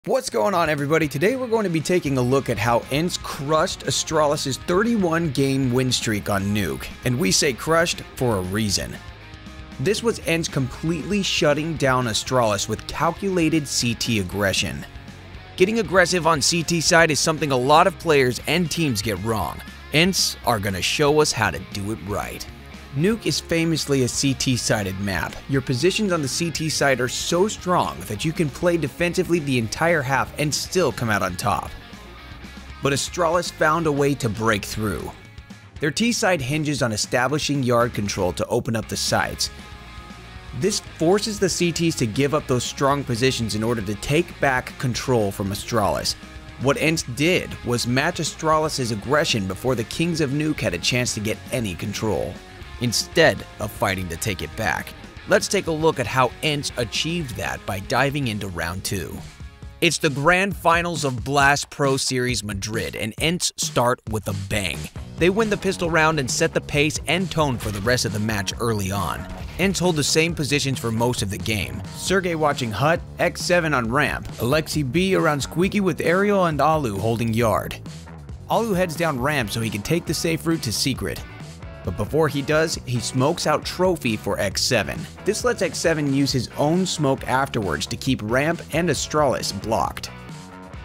What's going on, everybody? Today we're going to be taking a look at how ENCE crushed Astralis' 31-game win streak on Nuke, and we say crushed for a reason. This was ENCE completely shutting down Astralis with calculated CT aggression. Getting aggressive on CT side is something a lot of players and teams get wrong. ENCE are going to show us how to do it right. Nuke is famously a CT-sided map. Your positions on the CT side are so strong that you can play defensively the entire half and still come out on top. But Astralis found a way to break through. Their T-side hinges on establishing yard control to open up the sites. This forces the CTs to give up those strong positions in order to take back control from Astralis. What ENCE did was match Astralis' aggression before the Kings of Nuke had a chance to get any control, instead of fighting to take it back. Let's take a look at how ENCE achieved that by diving into round 2. It's the grand finals of Blast Pro Series Madrid, and ENCE start with a bang. They win the pistol round and set the pace and tone for the rest of the match early on. ENCE hold the same positions for most of the game. Sergey watching hut, X7 on ramp, Alexi B around squeaky with Ariel and Alu holding yard. Alu heads down ramp so he can take the safe route to secret. But before he does, he smokes out Trophy for X7. This lets X7 use his own smoke afterwards to keep ramp and Astralis blocked.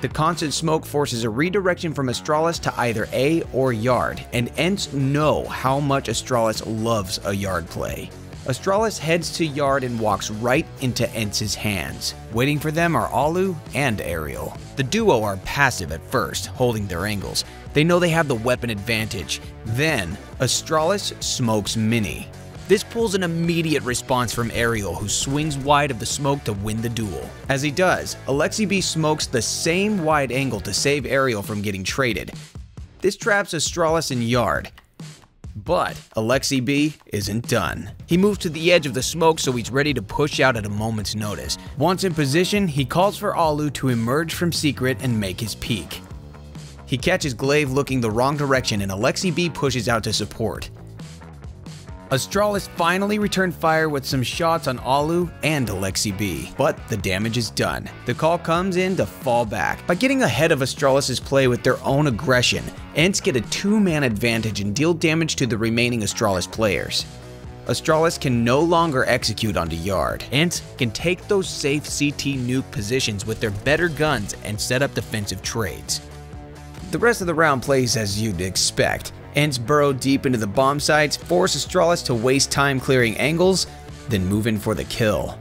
The constant smoke forces a redirection from Astralis to either A or yard, and ENCE know how much Astralis loves a yard play. Astralis heads to yard and walks right into ENCE's hands. Waiting for them are Alu and Ariel. The duo are passive at first, holding their angles. They know they have the weapon advantage. Then, Astralis smokes Mini. This pulls an immediate response from Ariel, who swings wide of the smoke to win the duel. As he does, Alexi B smokes the same wide angle to save Ariel from getting traded. This traps Astralis in yard. But Alexi B isn't done. He moves to the edge of the smoke so he's ready to push out at a moment's notice. Once in position, he calls for Alu to emerge from secret and make his peek. He catches Glaive looking the wrong direction and Alexi B pushes out to support. Astralis finally returned fire with some shots on Alu and Alexi B, but the damage is done. The call comes in to fall back. By getting ahead of Astralis' play with their own aggression, ENCE get a 2-man advantage and deal damage to the remaining Astralis players. Astralis can no longer execute onto yard. ENCE can take those safe CT nuke positions with their better guns and set up defensive trades. The rest of the round plays as you'd expect. ENCE burrow deep into the bomb sites, force Astralis to waste time clearing angles, then move in for the kill.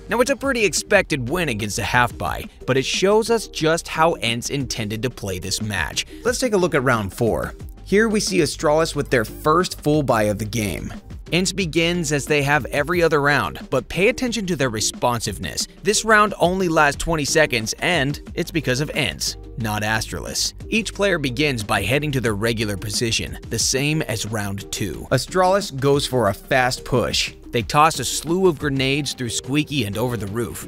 Now, it's a pretty expected win against a half-buy, but it shows us just how ENCE intended to play this match. Let's take a look at round 4. Here we see Astralis with their first full buy of the game. ENCE begins as they have every other round, but pay attention to their responsiveness. This round only lasts 20 seconds, and it's because of ENCE, not Astralis. Each player begins by heading to their regular position, the same as round 2. Astralis goes for a fast push. They toss a slew of grenades through Squeaky and over the roof.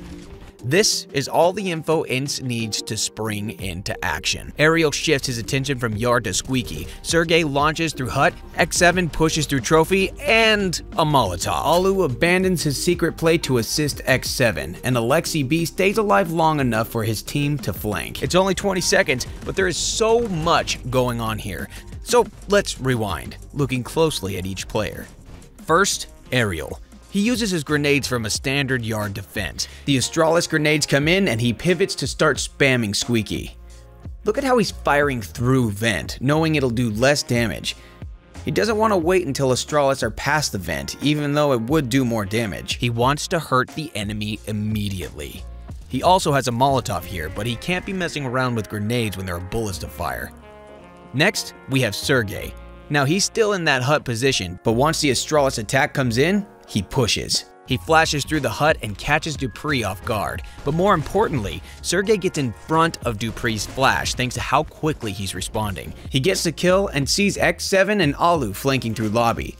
This is all the info ENCE needs to spring into action. Ariel shifts his attention from yard to Squeaky. Sergey launches through hut, X7 pushes through Trophy, and a Molotov. Alu abandons his secret play to assist X7, and Alexi B stays alive long enough for his team to flank. It's only 20 seconds, but there is so much going on here. So let's rewind, looking closely at each player. First, Ariel. He uses his grenades from a standard yard defense. The Astralis grenades come in and he pivots to start spamming Squeaky. Look at how he's firing through vent, knowing it'll do less damage. He doesn't want to wait until Astralis are past the vent, even though it would do more damage. He wants to hurt the enemy immediately. He also has a Molotov here, but he can't be messing around with grenades when there are bullets to fire. Next, we have Sergey. Now, he's still in that hut position, but once the Astralis attack comes in, he pushes. He flashes through the hut and catches Dupree off guard. But more importantly, Sergey gets in front of Dupree's flash thanks to how quickly he's responding. He gets the kill and sees X7 and Alu flanking through lobby.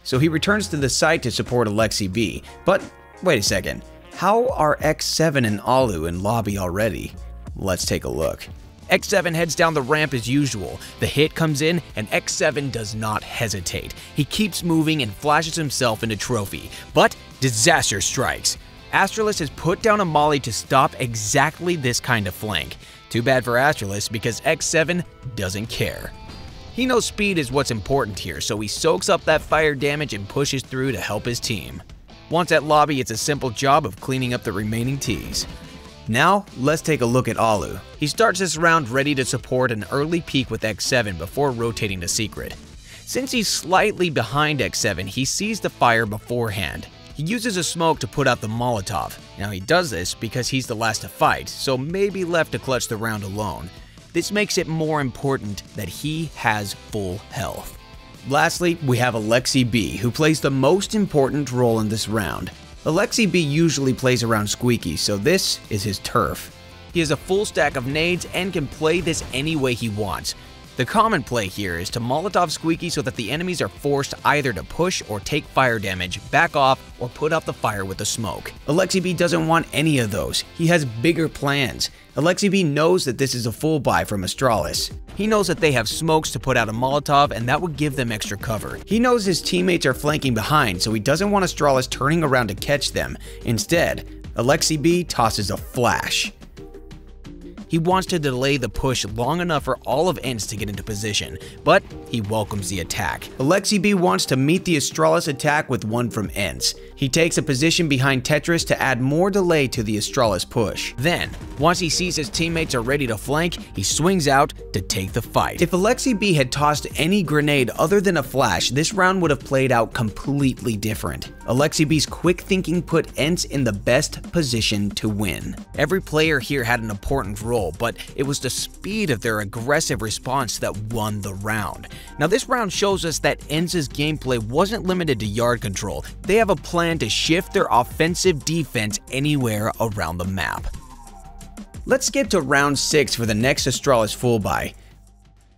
So he returns to the site to support Alexi B. But wait a second, how are X7 and Alu in lobby already? Let's take a look. X7 heads down the ramp as usual. The hit comes in and X7 does not hesitate. He keeps moving and flashes himself into Trophy, but disaster strikes. Astralis has put down a molly to stop exactly this kind of flank. Too bad for Astralis because X7 doesn't care. He knows speed is what's important here, so he soaks up that fire damage and pushes through to help his team. Once at lobby, it's a simple job of cleaning up the remaining Ts. Now, let's take a look at Alu. He starts this round ready to support an early peek with X7 before rotating to Secret. Since he's slightly behind X7, he sees the fire beforehand. He uses a smoke to put out the Molotov. Now he does this because he's the last to fight, so maybe left to clutch the round alone. This makes it more important that he has full health. Lastly, we have Alexi B, who plays the most important role in this round. Alexi B usually plays around Squeaky, so this is his turf. He has a full stack of nades and can play this any way he wants. The common play here is to Molotov Squeaky so that the enemies are forced either to push or take fire damage, back off, or put out the fire with the smoke. Alexi B doesn't want any of those. He has bigger plans. Alexi B knows that this is a full buy from Astralis. He knows that they have smokes to put out a Molotov and that would give them extra cover. He knows his teammates are flanking behind, so he doesn't want Astralis turning around to catch them. Instead, Alexi B tosses a flash. He wants to delay the push long enough for all of ENCE to get into position, but he welcomes the attack. Alexi B wants to meet the Astralis attack with one from ENCE. He takes a position behind Tetris to add more delay to the Astralis push. Then, once he sees his teammates are ready to flank, he swings out to take the fight. If Alexi B had tossed any grenade other than a flash, this round would have played out completely different. Alexi B's quick thinking put ENCE in the best position to win. Every player here had an important role, but it was the speed of their aggressive response that won the round. Now this round shows us that ENCE's gameplay wasn't limited to yard control. They have a plan to shift their offensive defense anywhere around the map. Let's skip to round 6 for the next Astralis full buy.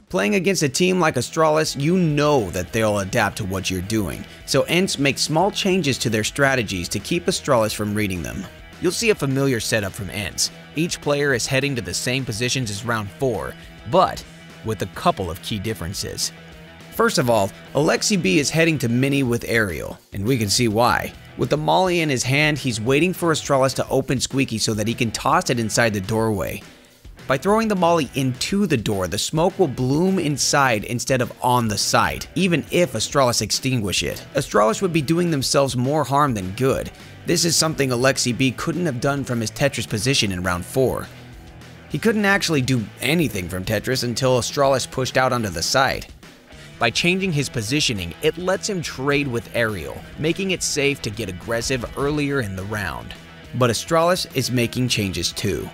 Playing against a team like Astralis, you know that they'll adapt to what you're doing, so ENCE makes small changes to their strategies to keep Astralis from reading them. You'll see a familiar setup from ENCE. Each player is heading to the same positions as round 4, but with a couple of key differences. First of all, Alexi B is heading to Mini with Aerial, and we can see why. With the molly in his hand, he's waiting for Astralis to open Squeaky so that he can toss it inside the doorway. By throwing the molly into the door, the smoke will bloom inside instead of on the site, even if Astralis extinguish it. Astralis would be doing themselves more harm than good. This is something Alexi B couldn't have done from his Tetris position in round 4. He couldn't actually do anything from Tetris until Astralis pushed out onto the site. By changing his positioning, it lets him trade with Aerial, making it safe to get aggressive earlier in the round. But Astralis is making changes too.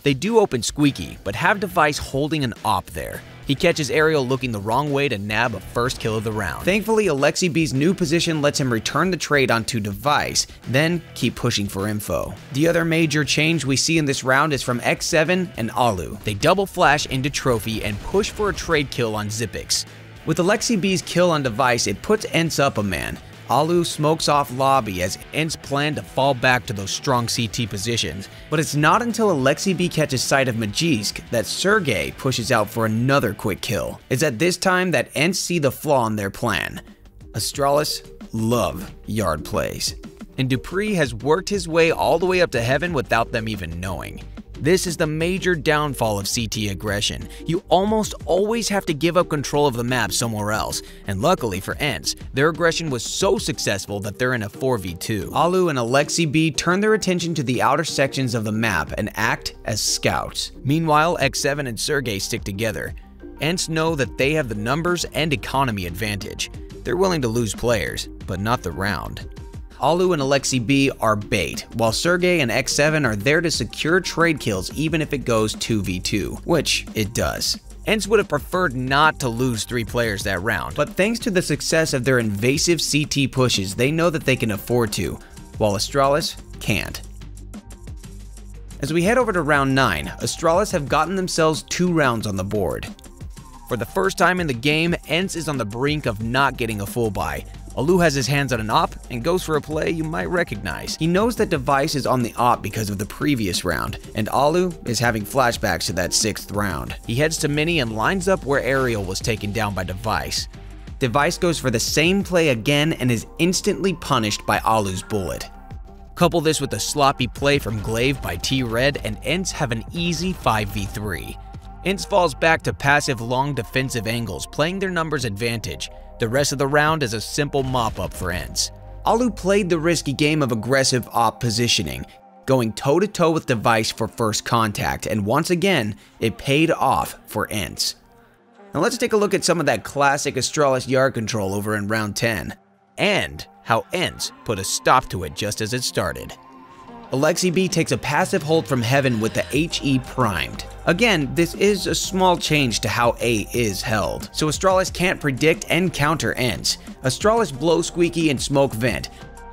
They do open Squeaky, but have Device holding an op there. He catches Aerial looking the wrong way to nab a first kill of the round. Thankfully, Alexi B's new position lets him return the trade onto Device, then keep pushing for info. The other major change we see in this round is from X7 and Alu. They double flash into Trophy and push for a trade kill on Zipix. With Alexi B's kill on Device, it puts ENCE up a man. Alu smokes off lobby as ENCE plan to fall back to those strong CT positions, but it's not until Alexi B catches sight of Majysk that Sergey pushes out for another quick kill. It's at this time that ENCE see the flaw in their plan. Astralis love yard plays, and Dupree has worked his way all the way up to heaven without them even knowing. This is the major downfall of CT aggression. You almost always have to give up control of the map somewhere else, and luckily for ENCE, their aggression was so successful that they're in a 4v2. Alu and Alexi B turn their attention to the outer sections of the map and act as scouts. Meanwhile, X7 and Sergey stick together. ENCE know that they have the numbers and economy advantage. They're willing to lose players, but not the round. Alu and Alexi B are bait, while Sergey and X7 are there to secure trade kills even if it goes 2v2, which it does. ENCE would have preferred not to lose 3 players that round, but thanks to the success of their invasive CT pushes, they know that they can afford to, while Astralis can't. As we head over to round 9, Astralis have gotten themselves 2 rounds on the board. For the first time in the game, ENCE is on the brink of not getting a full buy. Alu has his hands on an op and goes for a play you might recognize. He knows that Device is on the op because of the previous round, and Alu is having flashbacks to that 6th round. He heads to Mini and lines up where Aerial was taken down by Device. Device goes for the same play again and is instantly punished by Alu's bullet. Couple this with a sloppy play from Glaive by T-Red and ENCE have an easy 5v3. ENCE falls back to passive long defensive angles, playing their numbers advantage. The rest of the round is a simple mop-up for ENCE. Alu played the risky game of aggressive op positioning, going toe-to-toe with Device for first contact, and once again, it paid off for ENCE. Now let's take a look at some of that classic Astralis yard control over in round 10, and how ENCE put a stop to it just as it started. Alexi B takes a passive hold from Heaven with the HE primed. Again, this is a small change to how A is held, so Astralis can't predict and counter ENCE. Astralis blow squeaky and smoke vent.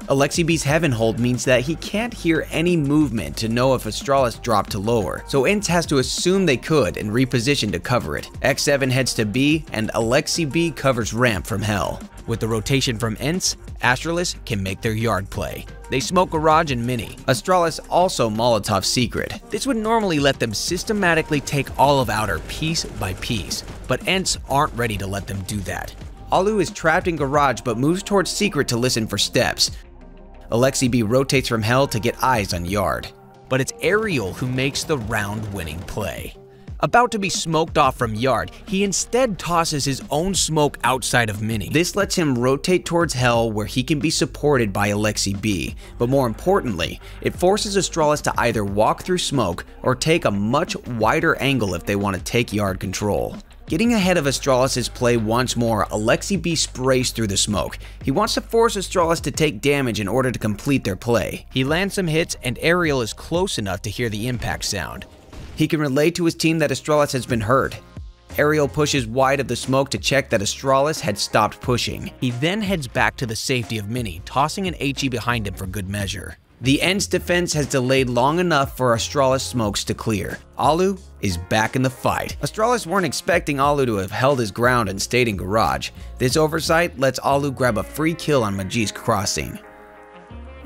Alexi B's Heaven hold means that he can't hear any movement to know if Astralis dropped to lower, so ENCE has to assume they could and reposition to cover it. X7 heads to B, and Alexi B covers ramp from Hell. With the rotation from ENCE, Astralis can make their yard play. They smoke Garage and Mini. Astralis also Molotov Secret. This would normally let them systematically take all of Outer piece by piece, but ENCE aren't ready to let them do that. Alu is trapped in Garage but moves towards Secret to listen for steps. Alexi B rotates from Hell to get eyes on Yard. But it's Aerial who makes the round-winning play. About to be smoked off from Yard, he instead tosses his own smoke outside of Mini. This lets him rotate towards Hell where he can be supported by Alexi B, but more importantly, it forces Astralis to either walk through smoke or take a much wider angle if they want to take Yard control. Getting ahead of Astralis' play once more, Alexi B sprays through the smoke. He wants to force Astralis to take damage in order to complete their play. He lands some hits and Aerial is close enough to hear the impact sound. He can relay to his team that Astralis has been hurt. Aerial pushes wide of the smoke to check that Astralis had stopped pushing. He then heads back to the safety of Mini, tossing an HE behind him for good measure. The ENCE defense has delayed long enough for Astralis smokes to clear. Alu is back in the fight. Astralis weren't expecting Alu to have held his ground and stayed in Garage. This oversight lets Alu grab a free kill on Majis crossing.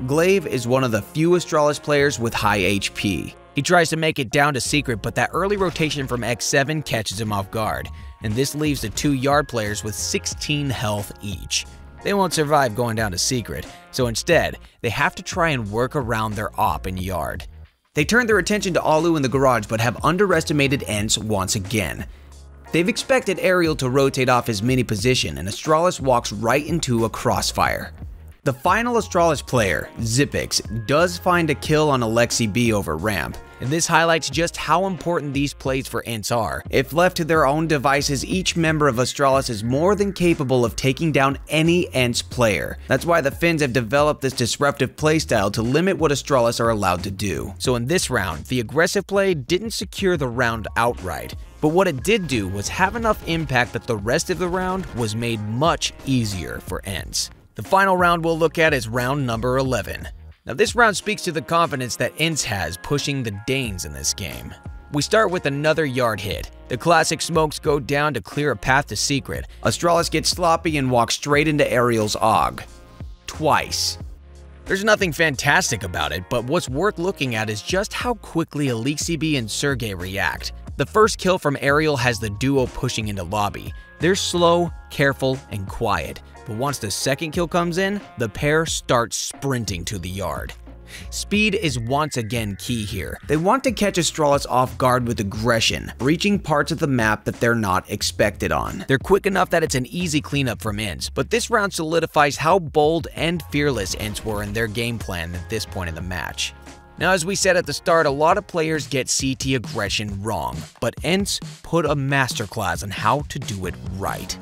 Glaive is one of the few Astralis players with high HP. He tries to make it down to Secret, but that early rotation from X7 catches him off guard, and this leaves the two Yard players with 16 health each. They won't survive going down to Secret, so instead, they have to try and work around their op in Yard. They turn their attention to Alu in the Garage but have underestimated ENCE once again. They've expected Aerial to rotate off his Mini position, and Astralis walks right into a crossfire. The final Astralis player, Zipix, does find a kill on Alexi B over ramp, and this highlights just how important these plays for ENCE are. If left to their own devices, each member of Astralis is more than capable of taking down any ENCE player. That's why the Finns have developed this disruptive playstyle to limit what Astralis are allowed to do. So in this round, the aggressive play didn't secure the round outright, but what it did do was have enough impact that the rest of the round was made much easier for ENCE. The final round we'll look at is round number 11. Now this round speaks to the confidence that ENCE has pushing the Danes in this game. We start with another Yard hit. The classic smokes go down to clear a path to Secret. Astralis gets sloppy and walks straight into Aerial's AUG. Twice. There's nothing fantastic about it, but what's worth looking at is just how quickly Alexi B and Sergey react. The first kill from Aerial has the duo pushing into lobby. They're slow, careful, and quiet. But once the second kill comes in, the pair start sprinting to the Yard. Speed is once again key here. They want to catch Astralis off guard with aggression, reaching parts of the map that they're not expected on. They're quick enough that it's an easy cleanup from ENCE, but this round solidifies how bold and fearless ENCE were in their game plan at this point in the match. Now, as we said at the start, a lot of players get CT aggression wrong, but ENCE put a masterclass on how to do it right.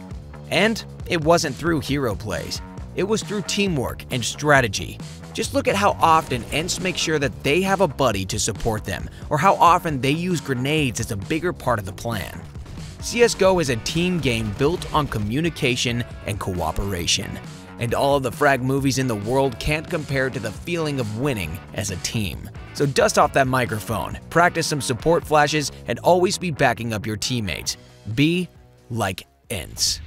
And it wasn't through hero plays. It was through teamwork and strategy. Just look at how often ENCE make sure that they have a buddy to support them, or how often they use grenades as a bigger part of the plan. CSGO is a team game built on communication and cooperation, and all of the frag movies in the world can't compare to the feeling of winning as a team. So dust off that microphone, practice some support flashes, and always be backing up your teammates. Be like ENCE.